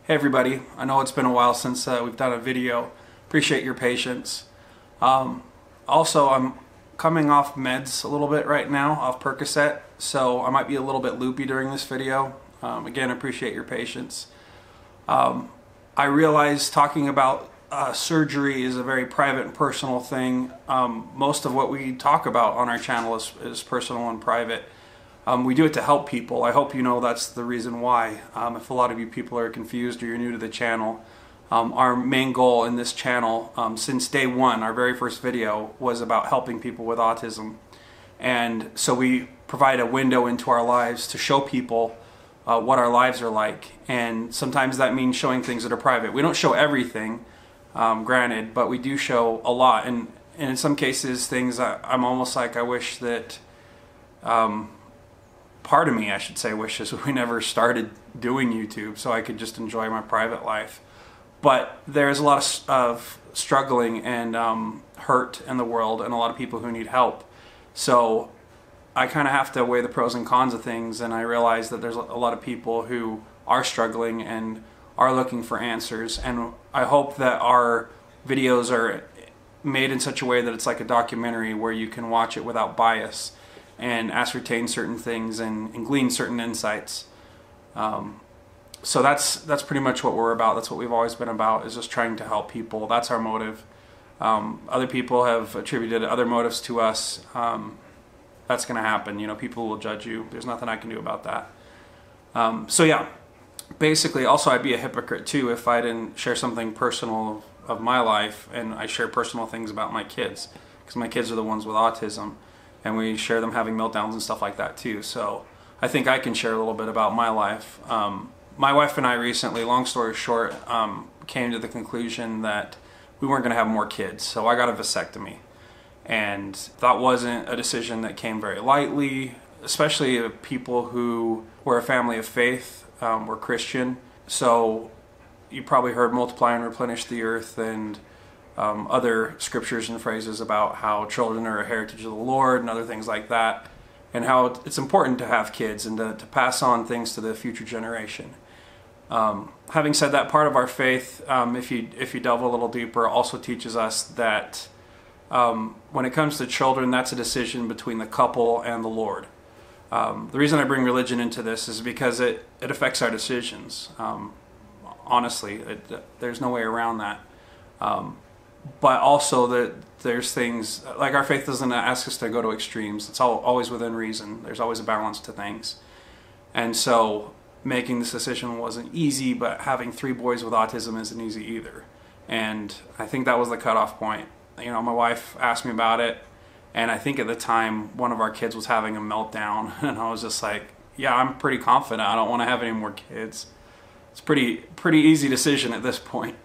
Hey everybody, I know it's been a while since we've done a video. Appreciate your patience. Also, I'm coming off meds a little bit right now, off Percocet, so I might be a little bit loopy during this video. Again, appreciate your patience. I realize talking about surgery is a very private and personal thing. Most of what we talk about on our channel is personal and private. We do it to help people. I hope you know that's the reason why. If a lot of you people are confused or you're new to the channel, our main goal in this channel since day one, our very first video, was about helping people with autism. And so we provide a window into our lives to show people what our lives are like. And sometimes that means showing things that are private. We don't show everything, granted, but we do show a lot. And in some cases, things I'm almost like I wish that... part of me, I should say, wishes we never started doing YouTube so I could just enjoy my private life. But there's a lot of struggling and hurt in the world and a lot of people who need help. So I kind of have to weigh the pros and cons of things, and I realize that there's a lot of people who are struggling and are looking for answers. And I hope that our videos are made in such a way that it's like a documentary where you can watch it without bias and ascertain certain things and glean certain insights. So that's pretty much what we're about. That's what we've always been about, is just trying to help people. That's our motive. Other people have attributed other motives to us. That's going to happen. You know, people will judge you. There's nothing I can do about that. So yeah, basically, also I'd be a hypocrite too if I didn't share something personal of my life, and I share personal things about my kids, because my kids are the ones with autism. And we share them having meltdowns and stuff like that too. So I think I can share a little bit about my life. My wife and I recently, long story short, came to the conclusion that we weren't going to have more kids. So I got a vasectomy. And that wasn't a decision that came very lightly, especially people who were a family of faith, were Christian. So you probably heard multiply and replenish the earth and other scriptures and phrases about how children are a heritage of the Lord and other things like that, and how it's important to have kids and to pass on things to the future generation. Having said that, part of our faith, if you delve a little deeper, also teaches us that when it comes to children, that's a decision between the couple and the Lord. The reason I bring religion into this is because it affects our decisions. Honestly, there's no way around that. But also that there's things, like our faith doesn't ask us to go to extremes. It's always within reason. There's always a balance to things. And so making this decision wasn't easy, but having 3 boys with autism isn't easy either. And I think that was the cutoff point. You know, my wife asked me about it, and I think at the time one of our kids was having a meltdown, and I was just like, yeah, I'm pretty confident I don't want to have any more kids. It's pretty easy decision at this point.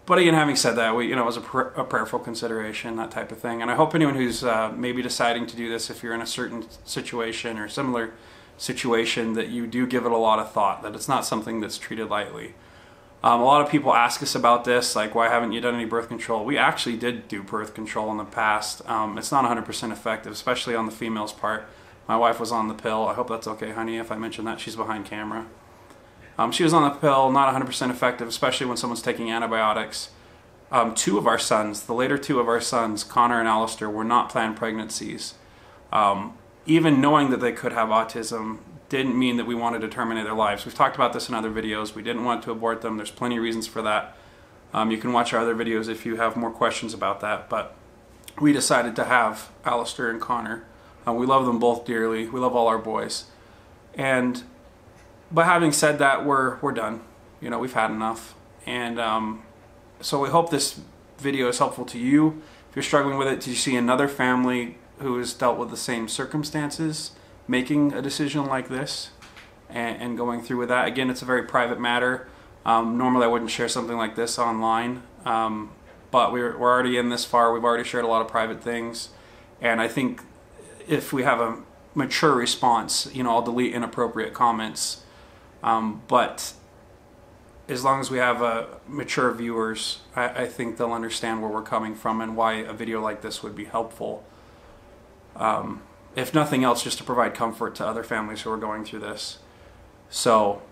But again, having said that, it was a prayerful consideration, that type of thing. And I hope anyone who's maybe deciding to do this, if you're in a certain situation or similar situation, that you do give it a lot of thought, that it's not something that's treated lightly. A lot of people ask us about this, like, why haven't you done any birth control? We actually did do birth control in the past. It's not 100% effective, especially on the female's part. My wife was on the pill. I hope that's okay, honey, if I mention that. She's behind camera. She was on the pill, not 100% effective, especially when someone's taking antibiotics. 2 of our sons, the later 2 of our sons, Connor and Alistair, were not planned pregnancies. Even knowing that they could have autism didn't mean that we wanted to terminate their lives. We've talked about this in other videos. We didn't want to abort them. There's plenty of reasons for that. You can watch our other videos if you have more questions about that. But we decided to have Alistair and Connor. We love them both dearly. We love all our boys. But having said that, we're done. You know, we've had enough. And so we hope this video is helpful to you. If you're struggling with it, do you see another family who has dealt with the same circumstances making a decision like this and going through with that? Again, it's a very private matter. Normally I wouldn't share something like this online, but we're already in this far. We've already shared a lot of private things. And I think if we have a mature response, I'll delete inappropriate comments. But as long as we have mature viewers, I think they'll understand where we're coming from and why a video like this would be helpful. If nothing else, just to provide comfort to other families who are going through this. So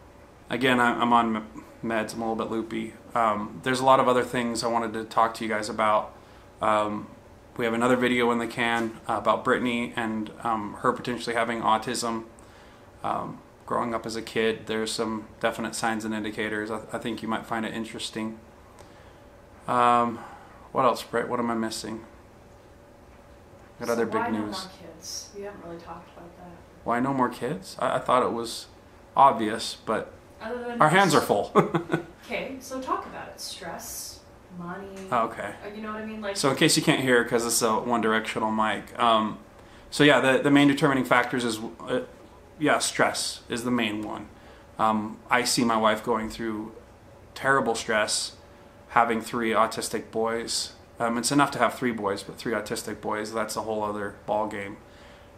again, I'm on meds. I'm a little bit loopy. There's a lot of other things I wanted to talk to you guys about. We have another video in the can about Brittany and her potentially having autism. Growing up as a kid, there's some definite signs and indicators. I think you might find it interesting. What else, Britt? What am I missing? Got other big news. Why no more kids? We haven't really talked about that. Why no more kids? I thought it was obvious, but Other than our hands are full. Okay, so talk about it. Stress, money. Okay. You know what I mean? Like. So in case you can't hear, because it's a one-directional mic. So yeah, the main determining factors is, stress is the main one. I see my wife going through terrible stress, having 3 autistic boys. It's enough to have 3 boys, but 3 autistic boys, that's a whole other ball game.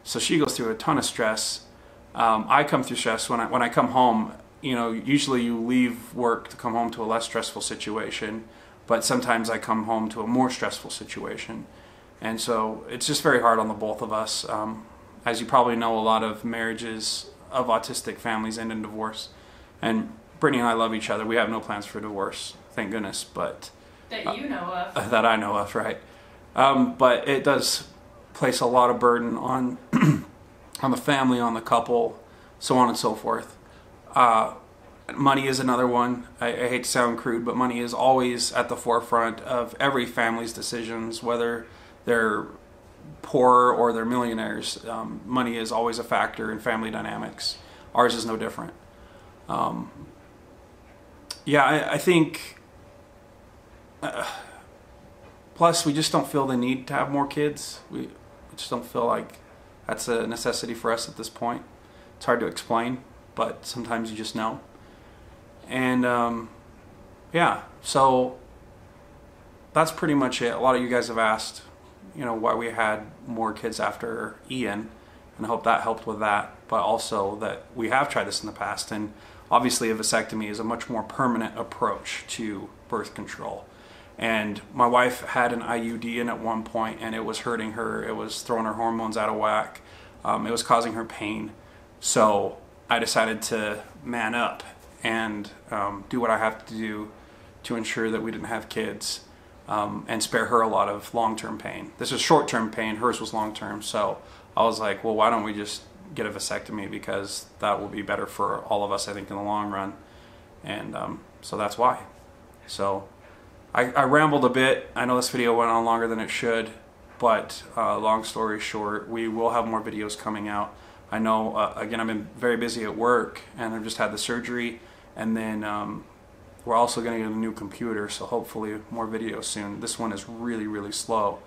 So she goes through a ton of stress. I come through stress when I come home. You know, usually you leave work to come home to a less stressful situation, but sometimes I come home to a more stressful situation. And so it's just very hard on the both of us. As you probably know, a lot of marriages of autistic families end in divorce. And Brittany and I love each other. We have no plans for divorce, thank goodness, but... That you know of. That I know of, right. But it does place a lot of burden on on the family, on the couple, so on and so forth. Money is another one. I hate to sound crude, but money is always at the forefront of every family's decisions, whether they're poor or they're millionaires. Money is always a factor in family dynamics. Ours is no different. I think... plus, we just don't feel the need to have more kids. We just don't feel like that's a necessity for us at this point. It's hard to explain, but sometimes you just know. And so that's pretty much it. A lot of you guys have asked, why we had more kids after Ian, and I hope that helped with that. But also that we have tried this in the past, and obviously a vasectomy is a much more permanent approach to birth control. And my wife had an IUD in at one point, and it was hurting her. It was throwing her hormones out of whack. It was causing her pain. So I decided to man up and do what I have to do to ensure that we didn't have kids, and spare her a lot of long-term pain. This is short-term pain. Hers was long-term. So I was like, well, why don't we just get a vasectomy, because that will be better for all of us, I think, in the long run. And so that's why. So... I rambled a bit. I know this video went on longer than it should, but long story short, we will have more videos coming out. I know, again, I've been very busy at work, and I've just had the surgery, and then we're also going to get a new computer, so hopefully more videos soon. This one is really, really slow,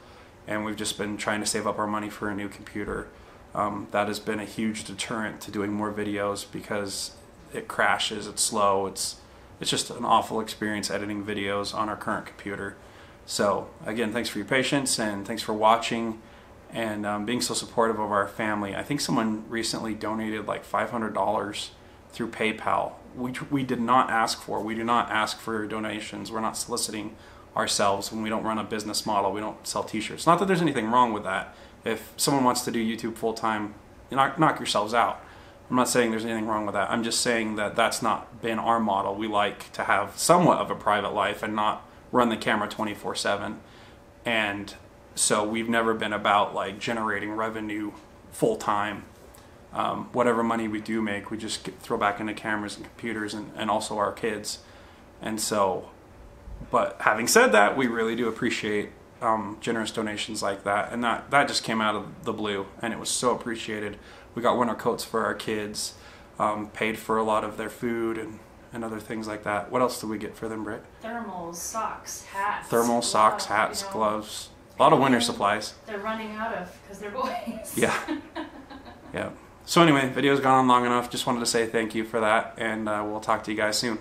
and we've just been trying to save up our money for a new computer. That has been a huge deterrent to doing more videos, because it crashes, it's slow, it's just an awful experience editing videos on our current computer. So again, thanks for your patience, and thanks for watching, and being so supportive of our family. I think someone recently donated like $500 through PayPal, which we did not ask for. We do not ask for donations. We're not soliciting ourselves when we don't run a business model. We don't sell t-shirts. Not that there's anything wrong with that. If someone wants to do YouTube full-time, knock yourselves out. I'm not saying there's anything wrong with that. I'm just saying that that's not been our model. We like to have somewhat of a private life and not run the camera 24/7. And so we've never been about like generating revenue full-time. Whatever money we do make, we just throw back into cameras and computers, and also our kids. And so, but having said that, we really do appreciate generous donations like that. And that just came out of the blue, and it was so appreciated. We got winter coats for our kids, paid for a lot of their food and other things like that. What else did we get for them, Britt? Thermals, socks, hats. Thermals, socks, hats, gloves. A lot of winter supplies. They're running out of, because they're boys. Yeah. Yeah. So anyway, video's gone on long enough. Just wanted to say thank you for that, and we'll talk to you guys soon.